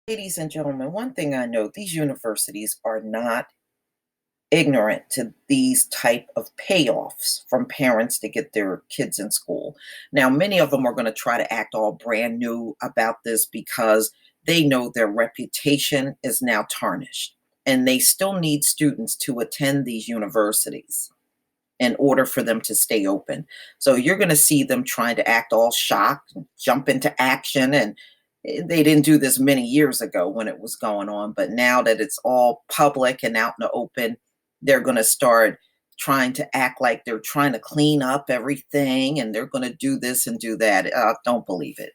Ladies and gentlemen, one thing I know, these universities are not ignorant to these type of payoffs from parents to get their kids in school. Now, many of them are going to try to act all brand new about this because they know their reputation is now tarnished, and they still need students to attend these universities in order for them to stay open. So you're going to see them trying to act all shocked and jump into action. And they didn't do this many years ago when it was going on. But now that it's all public and out in the open, they're going to start trying to act like they're trying to clean up everything and they're going to do this and do that. Don't believe it.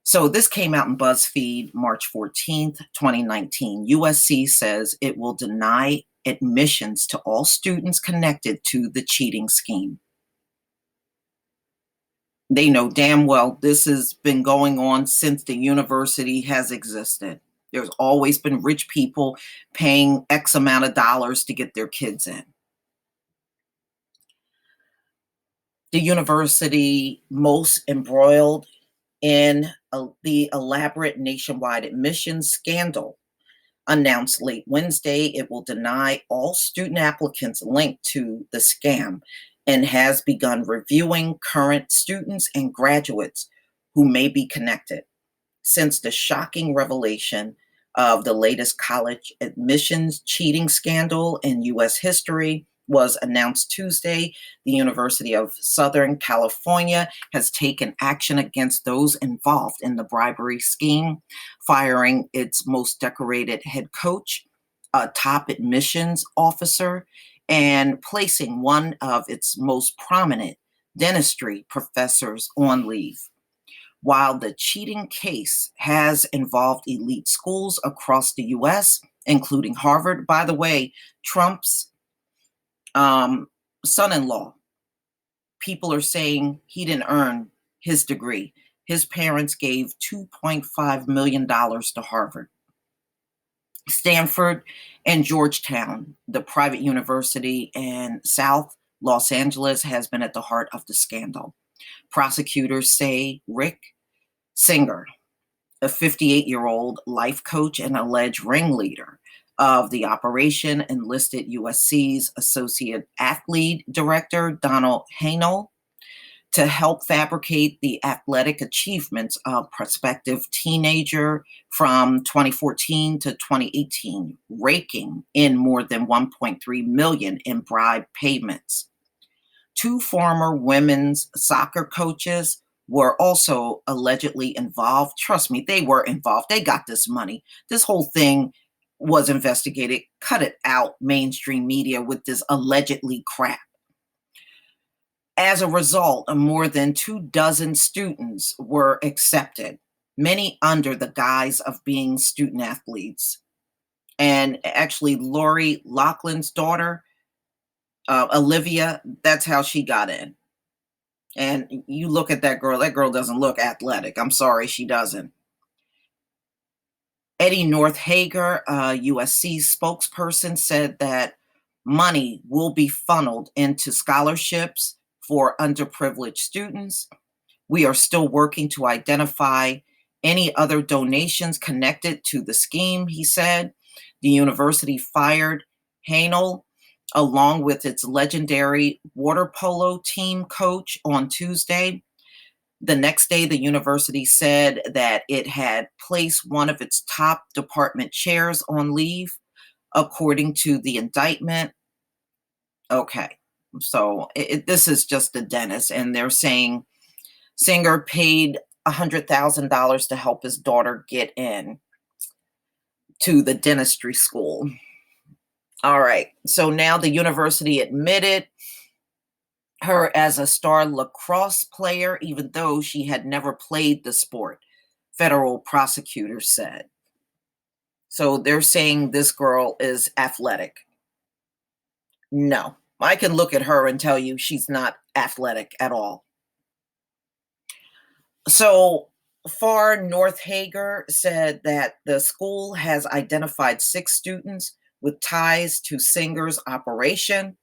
So this came out in BuzzFeed March 14th, 2019. USC says it will deny admissions to all students connected to the cheating scheme. They know damn well this has been going on since the university has existed. There's always been rich people paying X amount of dollars to get their kids in. The university most embroiled in the elaborate nationwide admissions scandal announced late Wednesday it will deny all student applicants linked to the scam and has begun reviewing current students and graduates who may be connected. Since the shocking revelation of the latest college admissions cheating scandal in U.S. history was announced Tuesday, the University of Southern California has taken action against those involved in the bribery scheme, firing its most decorated head coach, a top admissions officer, and placing one of its most prominent dentistry professors on leave. While the cheating case has involved elite schools across the US, including Harvard, by the way, Trump's son in law, people are saying he didn't earn his degree. His parents gave $2.5 million to Harvard. Stanford and Georgetown, the private university in South Los Angeles, has been at the heart of the scandal. Prosecutors say Rick Singer, a 58-year-old life coach and alleged ringleader of the operation, enlisted USC's associate athlete director, Donald Hanel, to help fabricate the athletic achievements of prospective teenager from 2014 to 2018, raking in more than 1.3 million in bribe payments. Two former women's soccer coaches were also allegedly involved. Trust me, they were involved. They got this money. This whole thing was investigated. Cut it out, mainstream media, with this allegedly crap. As a result, more than 24 students were accepted, many under the guise of being student athletes. And actually, Lori Loughlin's daughter, Olivia, that's how she got in. And you look at that girl doesn't look athletic. I'm sorry, she doesn't. Eddie Northager, USC spokesperson, said that money will be funneled into scholarships for underprivileged students. We are still working to identify any other donations connected to the scheme, he said. The university fired Hanel along with its legendary water polo team coach on Tuesday. The next day, the university said that it had placed one of its top department chairs on leave, according to the indictment. Okay, so this is just the dentist, and they're saying Singer paid $100,000 to help his daughter get in to the dentistry school. All right, so now the university admitted her as a star lacrosse player, even though she had never played the sport, federal prosecutors said. So they're saying this girl is athletic. No, I can look at her and tell you she's not athletic at all. So Far Northager said that the school has identified 6 students with ties to Singer's operation.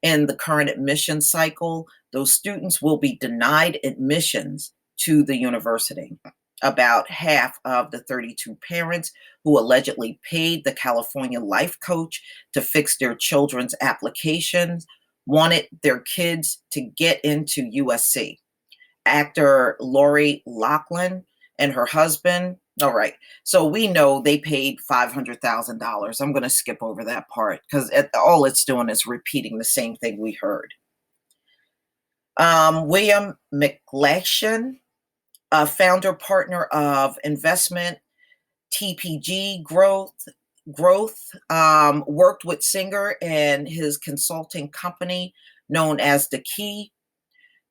In the current admission cycle, those students will be denied admissions to the university. About half of the 32 parents who allegedly paid the California life coach to fix their children's applications wanted their kids to get into USC. Actor Lori Loughlin and her husband. All right. So we know they paid $500,000. I'm going to skip over that part because all it's doing is repeating the same thing we heard. William McLachlan, a founder partner of investment TPG Growth, worked with Singer and his consulting company known as The Key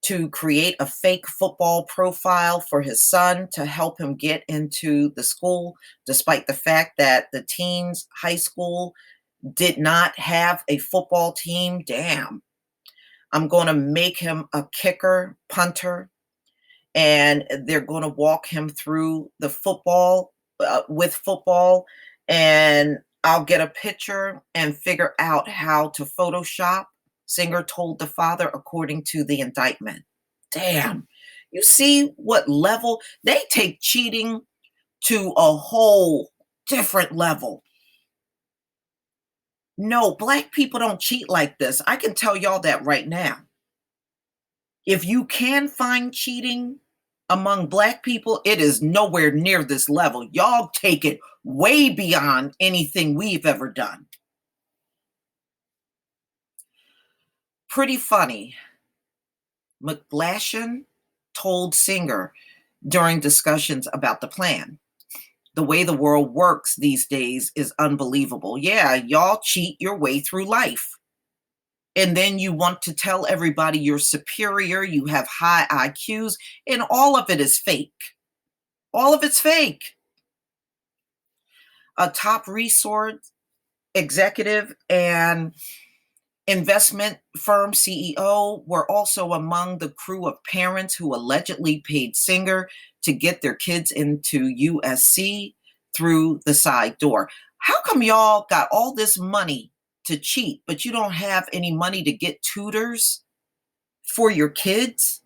to create a fake football profile for his son to help him get into the school, despite the fact that the teen's high school did not have a football team. Damn. I'm going to make him a kicker, punter, and they're going to walk him through the football with football, and I'll get a picture and figure out how to Photoshop. Singer told the father, according to the indictment. Damn. You see what level they take cheating to a whole different level. No, black people don't cheat like this. I can tell y'all that right now. If you can find cheating among black people, it is nowhere near this level. Y'all take it way beyond anything we've ever done. Pretty funny. McLachlan told Singer during discussions about the plan. The way the world works these days is unbelievable. Yeah, y'all cheat your way through life. And then you want to tell everybody you're superior, you have high IQs, and all of it is fake. All of it's fake. A top resource executive and investment firm CEO were also among the crew of parents who allegedly paid Singer to get their kids into USC through the side door. How come y'all got all this money to cheat, but you don't have any money to get tutors for your kids?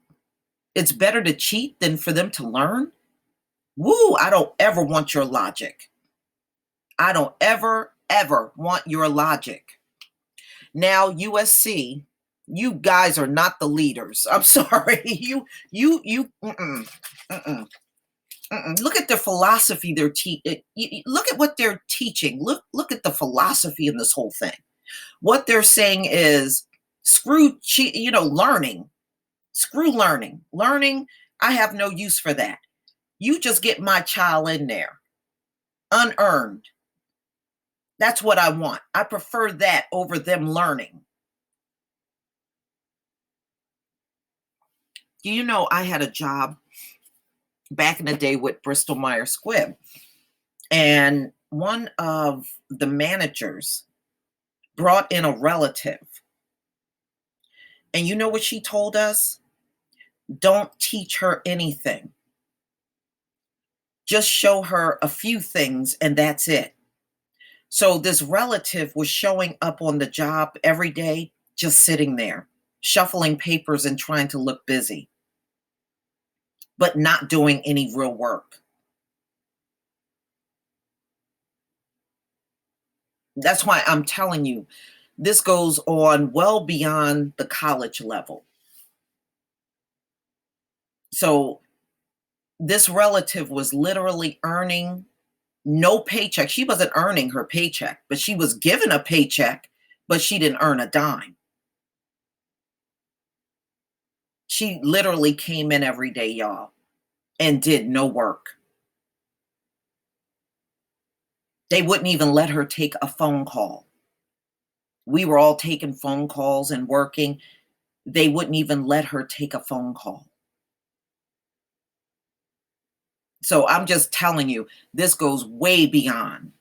It's better to cheat than for them to learn? Woo, I don't ever want your logic. I don't ever want your logic. Now, USC, you guys are not the leaders. I'm sorry. Look at the philosophy they're teaching. Look at what they're teaching. Look at the philosophy in this whole thing. What they're saying is screw learning. Screw learning. Learning, I have no use for that. You just get my child in there. Unearned. That's what I want. I prefer that over them learning. Do you know I had a job back in the day with Bristol Myers Squibb, and one of the managers brought in a relative. And you know what she told us? Don't teach her anything. Just show her a few things and that's it. So this relative was showing up on the job every day, just sitting there, shuffling papers and trying to look busy, but not doing any real work. That's why I'm telling you, this goes on well beyond the college level. So this relative was literally earning no paycheck. She wasn't earning her paycheck, but she was given a paycheck, but she didn't earn a dime. She literally came in every day, y'all, and did no work. They wouldn't even let her take a phone call. We were all taking phone calls and working. They wouldn't even let her take a phone call. So I'm just telling you, this goes way beyond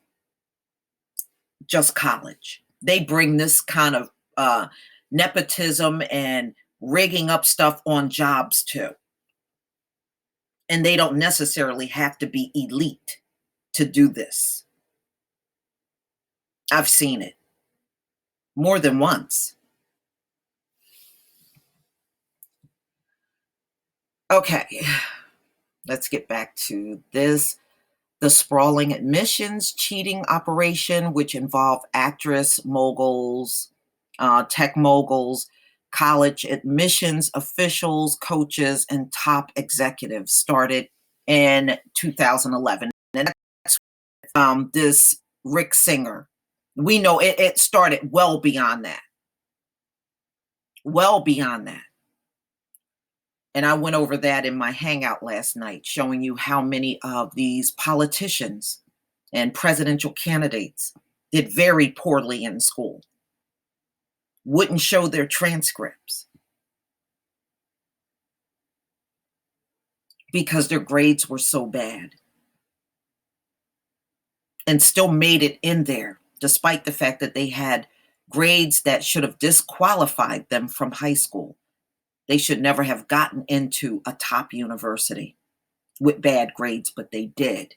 just college. They bring this kind of nepotism and rigging up stuff on jobs too. And they don't necessarily have to be elite to do this. I've seen it more than once. Okay. Let's get back to this. The sprawling admissions cheating operation, which involved actress moguls, tech moguls, college admissions officials, coaches, and top executives, started in 2011. And that's this Rick Singer. We know it started well beyond that. Well beyond that. And I went over that in my hangout last night, showing you how many of these politicians and presidential candidates did very poorly in school, wouldn't show their transcripts because their grades were so bad, and still made it in there, despite the fact that they had grades that should have disqualified them from high school. They should never have gotten into a top university with bad grades, but they did.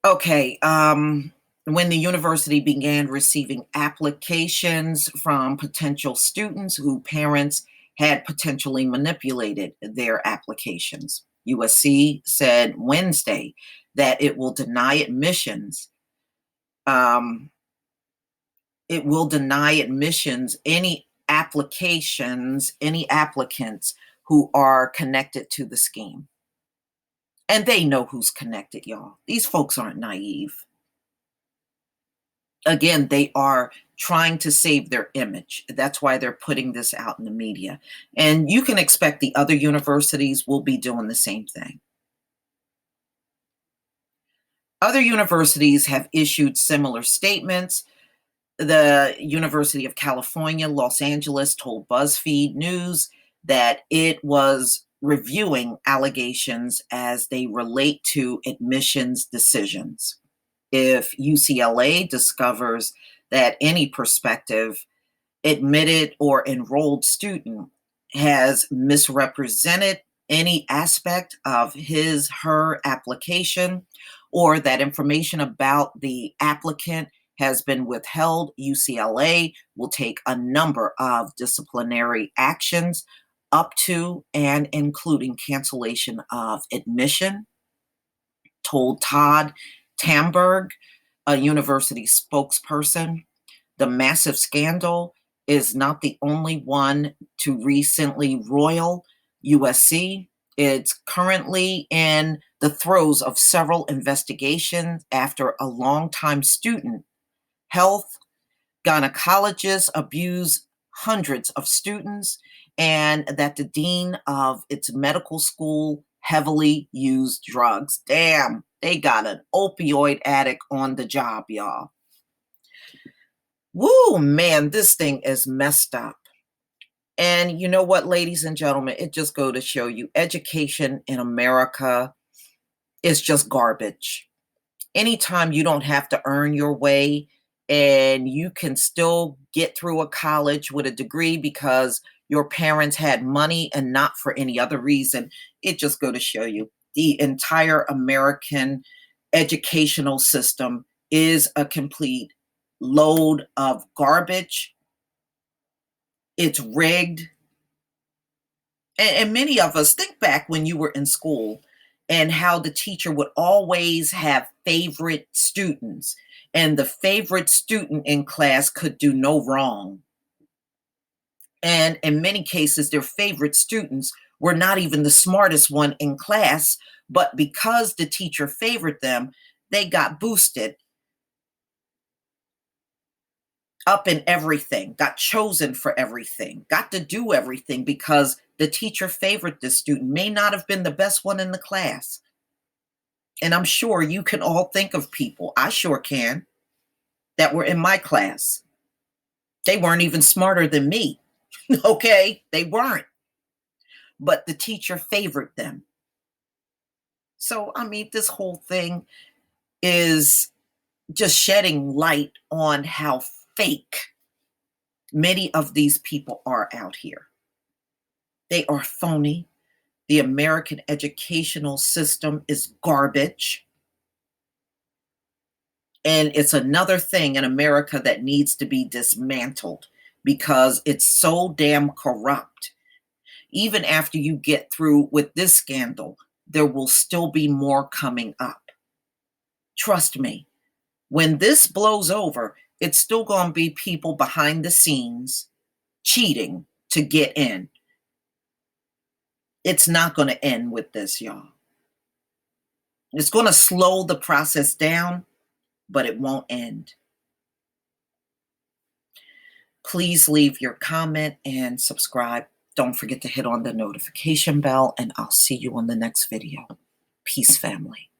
Okay, when the university began receiving applications from potential students who parents had potentially manipulated their applications, USC said Wednesday that it will deny admissions. It will deny admissions any applications, any applicants who are connected to the scheme. And they know who's connected, y'all. These folks aren't naive. Again, they are trying to save their image. That's why they're putting this out in the media. And you can expect the other universities will be doing the same thing. Other universities have issued similar statements. The University of California, Los Angeles told BuzzFeed News that it was reviewing allegations as they relate to admissions decisions. If UCLA discovers that any prospective admitted or enrolled student has misrepresented any aspect of her application, or that information about the applicant has been withheld, UCLA will take a number of disciplinary actions up to and including cancellation of admission, told Todd Tamberg, a university spokesperson. The massive scandal is not the only one to recently roil USC. It's currently in the throes of several investigations after a longtime student health gynecologists abuse hundreds of students, and that the dean of its medical school heavily used drugs. Damn, they got an opioid addict on the job, y'all. Woo, man, this thing is messed up. And you know what, ladies and gentlemen, it just go to show you education in America is just garbage. Anytime you don't have to earn your way and you can still get through a college with a degree because your parents had money and not for any other reason, it just go to show you the entire American educational system is a complete load of garbage. It's rigged. And many of us think back when you were in school and how the teacher would always have favorite students, and the favorite student in class could do no wrong. And in many cases, their favorite students were not even the smartest one in class, but because the teacher favored them, they got boosted up in everything, got chosen for everything, got to do everything because the teacher favored this student, may not have been the best one in the class. And I'm sure you can all think of people, I sure can, that were in my class. They weren't even smarter than me. Okay, they weren't. But the teacher favored them. So, I mean, this whole thing is just shedding light on how fake many of these people are out here. They are phony. The American educational system is garbage. And it's another thing in America that needs to be dismantled because it's so damn corrupt. even after you get through with this scandal, there will still be more coming up. Trust me, when this blows over, it's still going to be people behind the scenes cheating to get in. It's not going to end with this, y'all. It's going to slow the process down, but it won't end. Please leave your comment and subscribe. Don't forget to hit on the notification bell, and I'll see you on the next video. Peace, family.